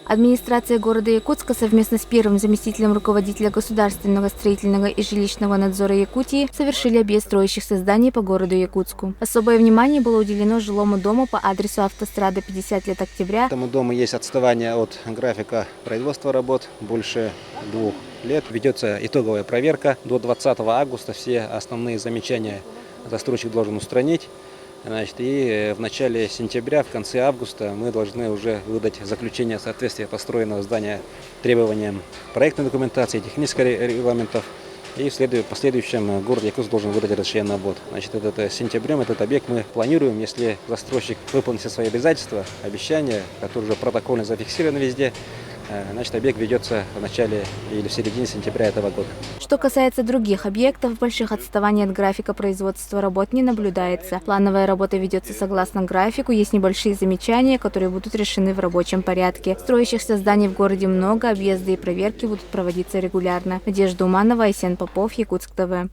Администрация города Якутска совместно с первым заместителем руководителя государственного строительного и жилищного надзора Якутии совершили объезд строящихся зданий по городу Якутску. Особое внимание было уделено жилому дому по адресу автострада 50 лет октября. Этому дому есть отставание от графика производства работ больше 2 лет. Ведется итоговая проверка. До 20 августа все основные замечания застройщик должен устранить. И в начале сентября, в конце августа мы должны уже выдать заключение соответствия построенного здания требованиям проектной документации, технических регламентов. И в последующем город Якутск должен выдать разрешение на обвод. Сентябрем этот объект мы планируем, если застройщик выполнит все свои обязательства, обещания, которые уже протокольно зафиксированы везде. Объект ведется в начале или в середине сентября этого года. Что касается других объектов, больших отставаний от графика производства работ не наблюдается. Плановая работа ведется согласно графику, есть небольшие замечания, которые будут решены в рабочем порядке. Строящихся зданий в городе много, объезды и проверки будут проводиться регулярно. Надежда Уманова, Айсен Попов, Якутск ТВ.